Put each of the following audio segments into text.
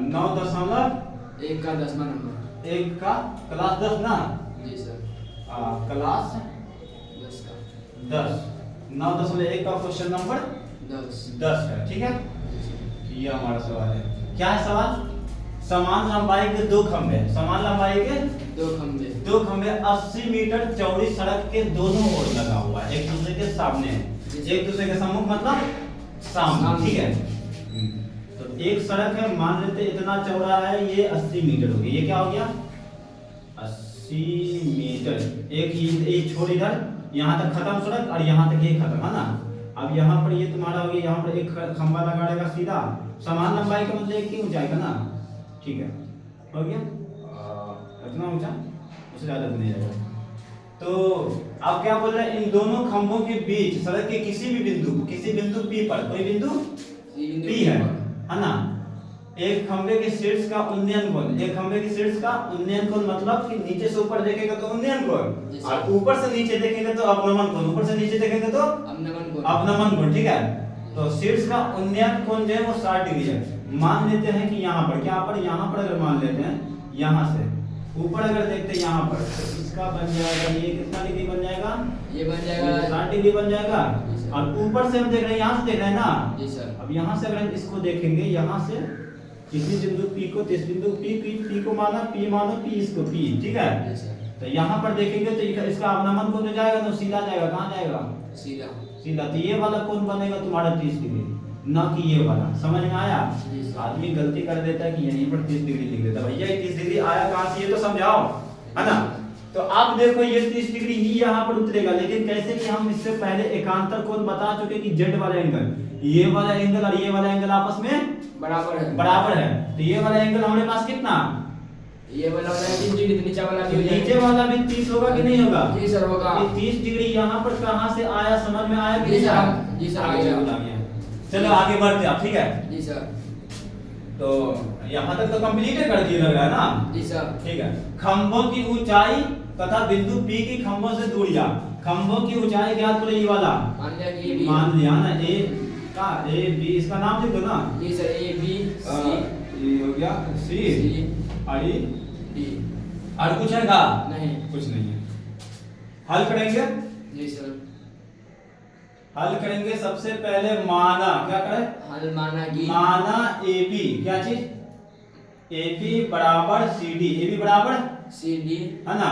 9.1 का 10वां नंबर, 1 का क्लास 10 ना जी सर, क्लास 10 का 10, 9.1 का क्वेश्चन नंबर 10 है, ठीक है। ये हमारा सवाल है। क्या है सवाल? समान लंबाई के दो खंभे, समान लंबाई के दो खंभे 80 मीटर चौड़ी सड़क के दोनों ओर लगा हुआ है, एक दूसरे के सामने है, एक दूसरे के सम्मुख मतलब सामने, ठीक है। तो एक सड़क है, मान लेते इतना चौड़ा है, ये 80 मीटर हो गया, ये क्या हो गया 80 मीटर। एक छोर इधर यहाँ तक खत्म सड़क और यहाँ तक ये खत्म है ना। अब यहाँ पर ये तुम्हारा हो गया, यहाँ पर एक खंभा लगा रहेगा सीधा, समान लंबाई का मतलब एक ही ऊंचाई का ना, ठीक है, हो गया इतना ऊंचा, उससे ज्यादा नहीं जाएगा। तो अब क्या बोल रहे हैं, इन दोनों खंभों के बीच सड़क के किसी बिंदु P पर, कोई बिंदु P है ना, एक खंभे के शीर्ष का उन्नयन कोण, एक खंभे के शीर्ष का उन्नयन कोण मतलब कि नीचे से ऊपर देखेगा तो उन्नयन कोण, और ऊपर से नीचे देखेंगे तो अवनमन कोण, ऊपर से नीचे देखेंगे तो अवनमन कोण, ठीक है। तो शीर्ष का उन्नयन कोण जो है वो 60 डिग्री है। मान लेते हैं कि यहाँ पर क्या पर, यहाँ पर अगर मान लेते हैं यहाँ से ऊपर अगर देखते हैं यहाँ पर, तो इसका बन जाएगा ये कितना डिग्री बन जाएगा, ये बन जाएगा 60 डिग्री बन जाएगा। और ऊपर से हम देख रहे हैं, यहाँ से देख रहे हैं ना जी सर। अब यहाँ से अगर हम इसको देखेंगे, यहाँ से किसी बिंदु P को, इस बिंदु P को माना P मानो P इसको P, ठीक है। तो यहाँ पर देखेंगे तो इसका अवनमन कोण जो जाएगा ना सीधा जाएगा, कहाँ जाएगा सीधा। तो ये वाला कोण बनेगा तुम्हारा 30 डिग्री, ना कि ये वाला। समझ में आया? आदमी गलती कर देता है कि यहीं पर 30 डिग्री लिख देता है, भैया ये 30 डिग्री आया कहाँ से ये तो समझाओ, है ना। तो अब देखो ये 30 डिग्री ही यहाँ पर उतरेगा, लेकिन कैसे कि हम इससे पहले एकांतर कोण बता चुके कि जेड वाला एंगल, ये वाला एंगल और ये वाला एंगल आपस में बराबर है। तो ये वाला एंगल हमारे पास कितना, ये वाला 30 डिग्री, नीचे वाला भी नीचे वाला भी 30 होगा कि नहीं होगा? जी सर होगा। ये 30 डिग्री यहाँ पर कहाँ से आया, समझ में आया कि जी नहीं सर, आया? जी सर, आगे आगे आ गया। चलो आगे बढ़ते हैं, ठीक है जी सर। तो यहाँ तक तो कंप्लीट कर दिए लग रहा है ना जी सर, ठीक है। खंभों की ऊंचाई तथा बिंदु P की खंभों से दूरियां, खंभों की ऊंचाई ज्ञात करो, ये वाला मान लिया ना, ए बी, इसका नाम लिख दो ना जी सर, ए बी सी, ये हो गया सी और ये डी। और कुछ है का? नहीं, कुछ नहीं है। हल करेंगे जी सर, हल करेंगे। सबसे पहले माना, क्या करें, हल माना कि माना AB, क्या चीज, AB बराबर CD, AB बराबर CD है ना।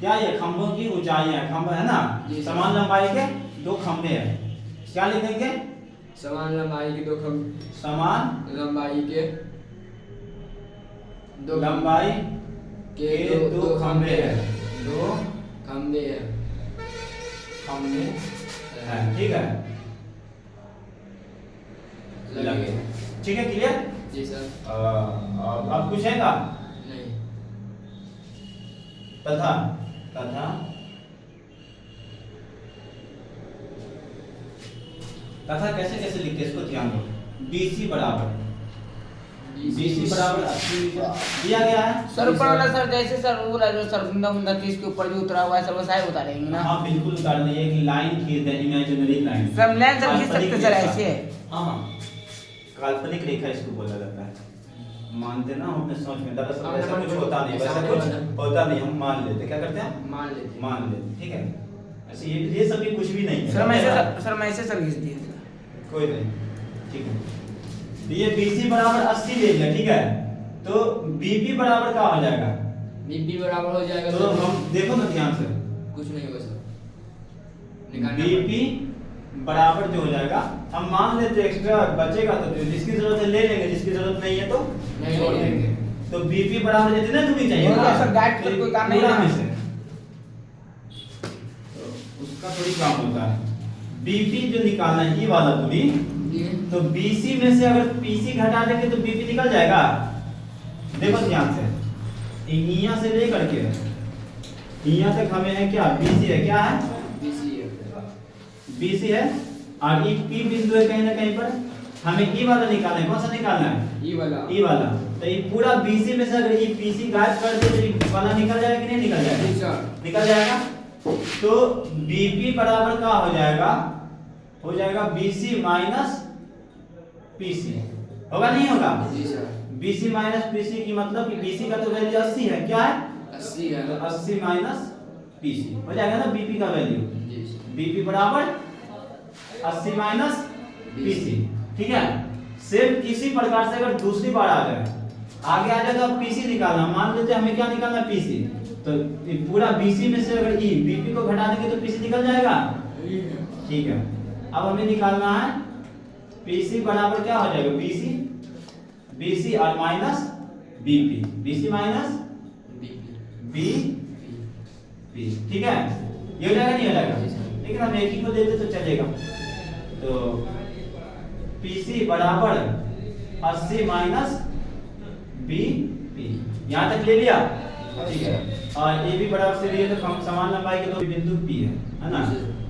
क्या ये खंभों की ऊंचाई है, खंभे है ना, समान लंबाई के दो खंभे हैं, क्या लिखेंगे, समान लंबाई के दो खंभे, समान लंबाई के लंबाई के दो खंभे हैं, दो खंभे खंभे है, ठीक है लगे, ठीक है, क्लियर जी सर। अब कुछ है का? नहीं। तथा कैसे कैसे लिखते हैं इसको ध्यान दो। BC बराबर 80 मीटर दिया गया है सर। ऊपर वाला सर जैसे सर वो जो सर बुंदा 30 के ऊपर भी उतरा हुआ है सर, वो सारे उतारेंगे ना। हाँ बिल्कुल उतार देंगे, एक लाइन खींच दें, इमेजिनरी लाइन सब लाइन सर खींच सकते सर ऐसे। हाँ काल्पनिक रेखा इसको बोला जाता है, मानते ना हम अपने सोच में, दरअसल ऐसा कुछ होता नहीं, वैसा कुछ होता नहीं, हम मान लेते, क्या करते हैं मान लेते, ठीक है। ऐसे ये सब भी कुछ भी नहीं है सर मैं ऐसे सर खींच दिए कोई नहीं, ठीक है। तो ये BC बराबर 80 ले लिया, ठीक है। तो BP बराबर क्या हो जाएगा, BP बराबर हो जाएगा तो हम देखो ना ध्यान से, कुछ नहीं होगा सर, BP बराबर जो हो जाएगा, हम मान लेते एक्स्ट्रा बचेगा तो जिसकी जरूरत है ले लेंगे, जिसकी जरूरत नहीं है तो नहीं छोड़ लेंगे। देंगे। तो BP बराबर जितने दूरी चाहिए होगा ना सर, गाइड पर कोई काम नहीं पूरा है। में से तो उसका थोड़ी काम होता है। BP जो निकालना है ये वाला दूरी, तो BC में से अगर PC घटा देंगे तो BP निकल जाएगा। देखो ध्यान से, यहाँ से लेकर के यहाँ तक हमें है क्या, BC है, क्या है BC है, और E P बिंदु है कहीं ना कहीं पर, हमें E वाला निकालना है। कौन सा निकालना है, E वाला। तो ये पूरा BC में से अगर ये PC गायब कर दे तो ये वाला निकल जाएगा कि नहीं निकल जाएगा, निकल जाएगा। तो BP बराबर क्या हो जाएगा BC माइनस PC, होगा नहीं होगा, BC माइनस PC की मतलब कि BC का तो वैल्यू 80 है, क्या है 80 है। तो 80 माइनस PC हो जाएगा ना BP का वैल्यू। जी सर। BP बराबर 80 माइनस PC, ठीक है। सेम इसी प्रकार से अगर दूसरी बार आ जाए, आगे आ जाए तो अब PC निकालना, मान लेते हैं हमें क्या निकालना PC, तो ये पूरा BC में से अगर BP को घटा देंगे तो PC निकल जाएगा, ठीक है। अब हमें निकालना है PC बराबर क्या हो जाएगा BC और माइनस BC माइनस BP, ठीक है। ये हो जाएगा नहीं हो जाएगा, लेकिन हम एक ही को देते तो चलेगा। तो PC बराबर 80 माइनस BP, यहाँ तक ले लिया, ठीक है। और AB बराबर से लिए तो समान लंबाई के दो बिंदु P है ना।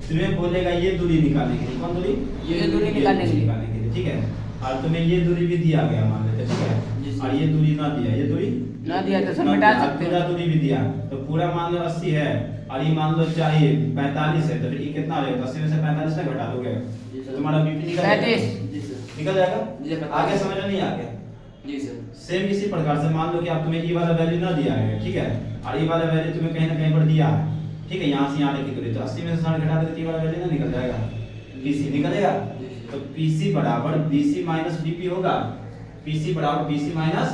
तुम्हें बोलेगा ये दूरी निकालने के लिए, कौन दूरी, ये दूरी निकालने के लिए, ठीक है। और तुम्हें ये दूरी भी दिया गया मान लेते, ठीक है। और ये दूरी ना दिया, ये दूरी ना दिया तो सब मिटा सकते पूरा दूरी भी दिया, तो पूरा मान लो 80 है और ये मान लो चाहिए 45 है, तो फिर ये कितना हो जाएगा, 80 में से 45 ना घटा दोगे तो तुम्हारा BP निकल जाएगा, 35 निकल जाएगा। आगे समझ में नहीं आ गया? जी सर। सेम इसी प्रकार से मान लो कि आप तुम्हें ये वाला वैल्यू ना दिया है, ठीक है, और ये वाला वैल्यू तुम्हें कहीं ना कहीं पर दिया है, ठीक है। यहाँ से यहाँ तक की दूरी, तो 80 में से 60 घटा दो तो ये वाला वैल्यू ना निकल जाएगा, BC निकलेगा। तो PC बराबर BC माइनस BP होगा, PC बराबर BC माइनस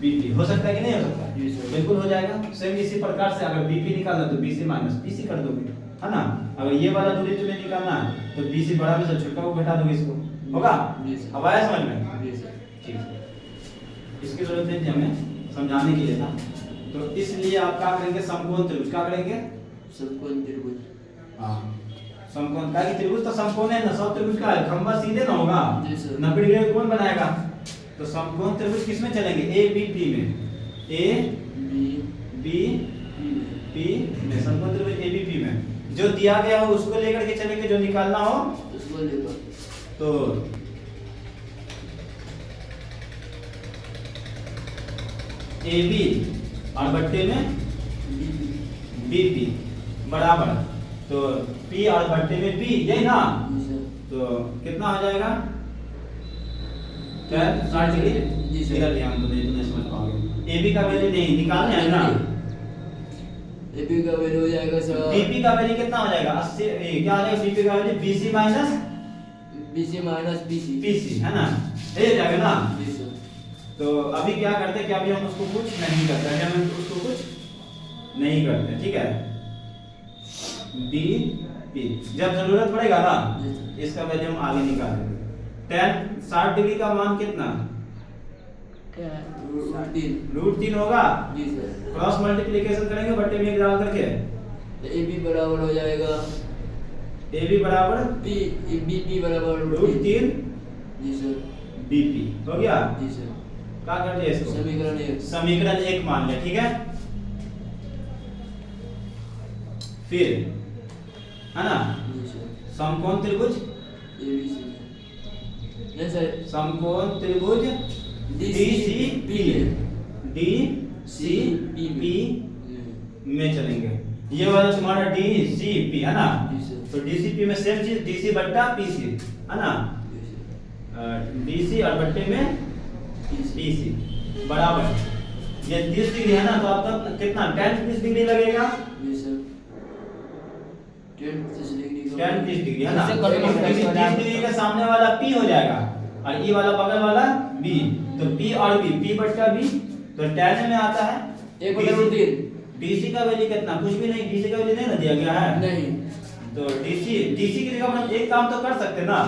BP हो सकता है कि नहीं हो सकता, बिल्कुल हो जाएगा। सेम इसी प्रकार से अगर BP निकालना तो BC माइनस PC कर दोगे, है ना। अगर ये वाला दूरी तुम्हें निकालना है तो BC बराबर से छोटा को घटा दोगे, इसको होगा। अब आया समझ में? ठीक है, इसकी जरूरत नहीं थी हमें, समझाने के लिए था। तो इसलिए आप क्या करेंगे, समकोण त्रिभुज, क्या करेंगे, समकोण त्रिभुज। हाँ समकोण का, त्रिभुज तो समकोण है ना, सब त्रिभुज का है, खंबा सीधे ना होगा, जी सर। 90 डिग्री का कौन बनाएगा। तो समकोण त्रिभुज किसमें चलेंगे, ABP में, ABP में, समकोण त्रिभुज ABP में जो दिया गया हो उसको लेकर के चलेंगे, जो निकालना हो उसको लेकर। तो AB और बट्टे में BP बराबर, तो P और बट्टे में P, यही ना। तो कितना हो जाएगा, 60 डिग्री। जी सर। इधर ध्यान दो, नहीं तो नहीं समझ पाओगे। AB का वैल्यू नहीं निकालना है ना, AB का वैल्यू हो जाएगा सर, BP का वैल्यू कितना हो जाएगा, 80, क्या हो जाएगा BP का वैल्यू BC माइनस PC, है ना, ये हो जाएगा ना। जी सर। तो अभी क्या करते हैं कि अभी हम उसको कुछ नहीं करते हैं, हम उसको कुछ नहीं करते, ठीक है। BP जब जरूरत पड़ेगा ना इसका वैल्यू हम आगे निकाल देंगे। 60 डिग्री का मान कितना, √3 होगा। जी सर। क्रॉस मल्टीप्लिकेशन करेंगे बट्टे में 1 डाल करके, तो AB बराबर हो जाएगा AB बराबर BP बराबर √3 जी सर। BP हो गया। जी सर। क्या कर लिया इसको, समीकरण 1 मान लिया, ठीक है। फिर है ना, जी सर। समकोण त्रिभुज ABC नहीं सर, समकोण त्रिभुज DCP में चलेंगे। ये वाला तुम्हारा DCP है ना, जी सर। तो DCP में सेम चीज DC बट्टा PC है ना, DC और बट्टे में PC बराबर, ये 30 डिग्री है ना, तो आपका कितना tan 30 डिग्री लगेगा, जी सर। tan 30 डिग्री है ना। इससे तो कटौती 30 डिग्री के सामने वाला P हो जाएगा और ये वाला बगल वाला B, तो P और B, P बट्टा B, तो tan में आता है 1/√3। DC का वैल्यू कितना, कुछ भी नहीं, DC का वैल्यू नहीं ना दिया गया है, नहीं। तो DC की जगह हम एक काम तो कर सकते हैं ना,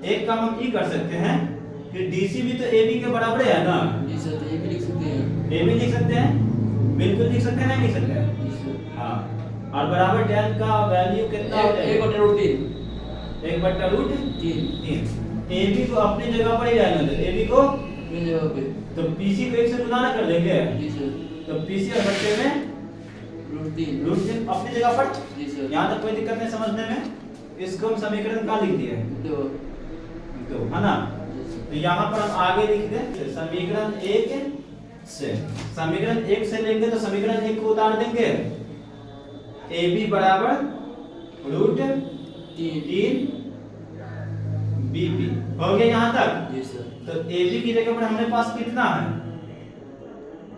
एक काम हम ये कर सकते हैं कि DC भी तो AB के बराबर है ना। जी सर, तो ये भी लिख सकते हैं। AB लिख सकते हैं, बिल्कुल लिख सकते हैं, नहीं लिख सकते हैं, जी सर। हाँ। और बराबर tan का वैल्यू कितना हो जाएगा, 1/√3। 1/√3। AB को अपनी जगह पर ही रहने दो, AB को अपनी जगह पे। तो PC को 1 से गुना कर देंगे, जी सर। तो PC और बट्टे में √3 अपनी जगह पर। जी सर। यहाँ तक कोई दिक्कत नहीं समझने में। इसको हम समीकरण का लिख दिए तो है ना, तो यहाँ पर हम आगे लिख दें समीकरण 1 से, समीकरण 1 से लेंगे तो समीकरण 1 को उतार देंगे, AB बराबर √3 BP हो गया यहाँ तक। जी सर। तो AB की जगह पर हमारे पास कितना है?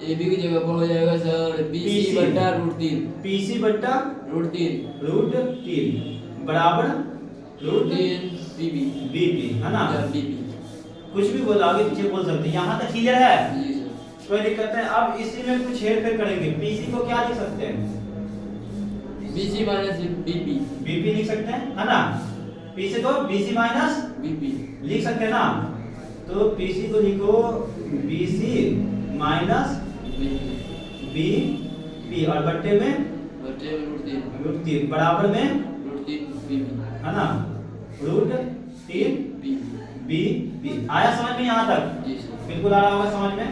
AB की जगह पर हो जाएगा सर BC बट्टा √3। PC बट्टा √3 बराबर √3 BP है ना? BP। कुछ भी बोलो, आगे पीछे बोल सकते हैं। यहाँ तक क्लियर है? जी सर। कोई दिक्कत है? अब इसी में कुछ हेरफेर करेंगे। PC को क्या लिख सकते हैं? BC minus BP। BP लिख सकते हैं, है ना? PC को BC माइनस BP लिख सकते हैं ना? तो PC को लिखो BC माइनस BP और बट्टे में √3 बराबर में √3 BP है ना? √3 BP आया समझ में यहाँ तक? जी सर। बिल्कुल आ रहा होगा समझ में।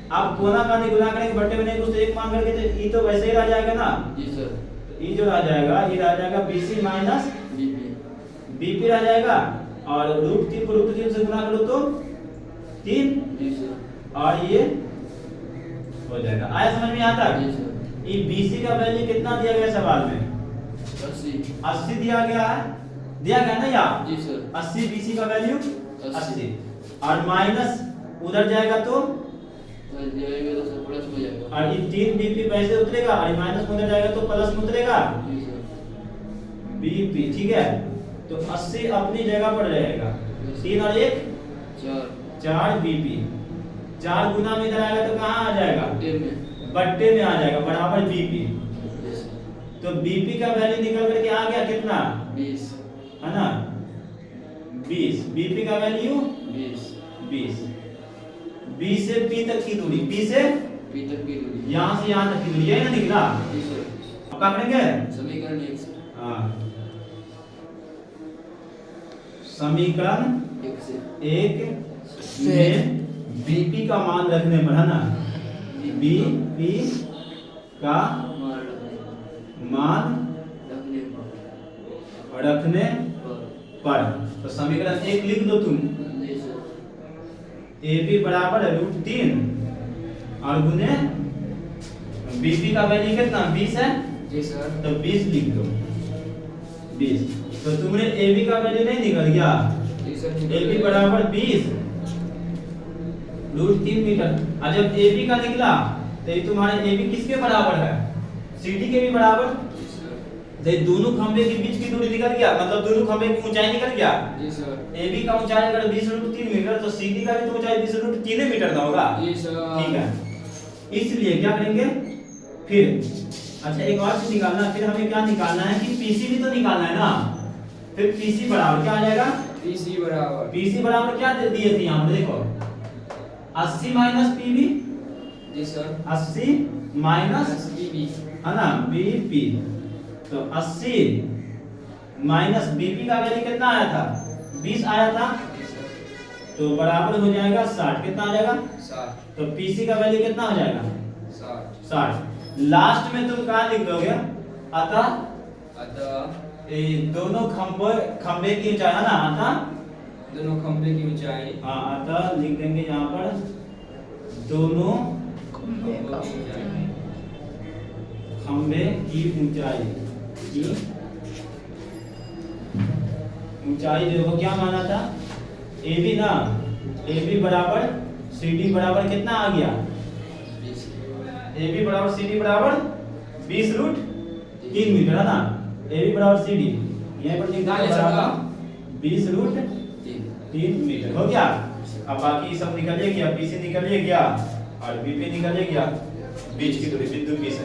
आप कोना का नहीं गुना करेंगे, बट्टे में नहीं कुछ तो एक मान करके तो ये तो वैसे ही रह जाएगा ना? जी सर। ये जो रह जाएगा, ये रह जाएगा BC माइनस BP रह जाएगा और √3 को √3 से गुना करो तो 3 जी सर। और ये हो जाएगा। आया समझ में यहाँ तक? जी सर। ये BC का वैल्यू कितना दिया गया सवाल में? 80 दिया गया है, दिया गया ना यार? जी सर। 80 BC का वैल्यू 80 और माइनस उधर जाएगा तो जाएगा तो सर प्लस हो जाएगा। और ये 3 BP वैसे उतरेगा और ये माइनस में उधर जाएगा तो प्लस में उतरेगा जी सर। BP, ठीक है? तो 80 अपनी जगह पर रहेगा। 3 और 1 4 BP। 4 गुना में इधर आएगा तो कहाँ आ जाएगा? बट्टे में आ जाएगा बराबर BP। तो BP का वैल्यू निकल करके आ गया कितना? 20 है ना? 20। BP का वैल्यू 20। B से P तक की दूरी, P से P तक की दूरी, यहाँ से यहाँ तक की दूरी, यही ना निकला? जी सर। अब क्या करेंगे? समीकरण 1 से। हाँ, समीकरण 1 में BP का मान रखने पर, है ना? BP का मान रखने पर तो समीकरण 1 लिख दो तुम। जी सर। AB बराबर √3 और गुने BP का वैल्यू कितना? 20 है, जी सर। तो 20 लिख दो। 20 तो तुमने AB का वैल्यू नहीं निकल गया? जी सर। AB बराबर 20 √3 मीटर। और जब AB का निकला तो ये तुम्हारे AB किसके बराबर है? CD के भी बराबर। तो ये दोनों खंभे के बीच की दूरी निकल गया, मतलब दोनों खंभे की ऊंचाई निकल गया। जी सर। AB का ऊंचाई अगर 20√3 मीटर तो CD का भी तो ऊंचाई 20√3 मीटर ना होगा? जी सर। ठीक है, इसलिए क्या करेंगे फिर? अच्छा, एक और चीज निकालना है। फिर हमें क्या निकालना है कि PC भी तो निकालना है ना? फिर PC बराबर क्या आ जाएगा? PC बराबर क्या दे दिए थे यहाँ पर? देखो 80 माइनस PB। जी सर। 80 माइनस BP, है ना BP। तो 80 माइनस BP का वैल्यू कितना आया था? 20 आया था, तो बराबर हो जाएगा 60। कितना आ जाएगा? 60। तो PC का वैल्यू कितना हो जाएगा? 60। लास्ट में तुम क्या लिख दोगे? अतः दोनों खंबे की ऊंचाई, है ना? अतः दोनों खंभे की ऊंचाई, हाँ, अतः लिख देंगे यहाँ पर दोनों खंबे की ऊंचाई देखो क्या माना था? AB ना? AB बराबर CD बराबर कितना आ गया? AB बराबर CD बराबर 20√3 मीटर, है ना? AB बराबर CD यहीं पर लिख देंगे बराबर 20√3 मीटर। हो गया? अब बाकी सब निकल गया, PC निकल गया और BP निकल गया, बीच की दूरी बिंदु P से।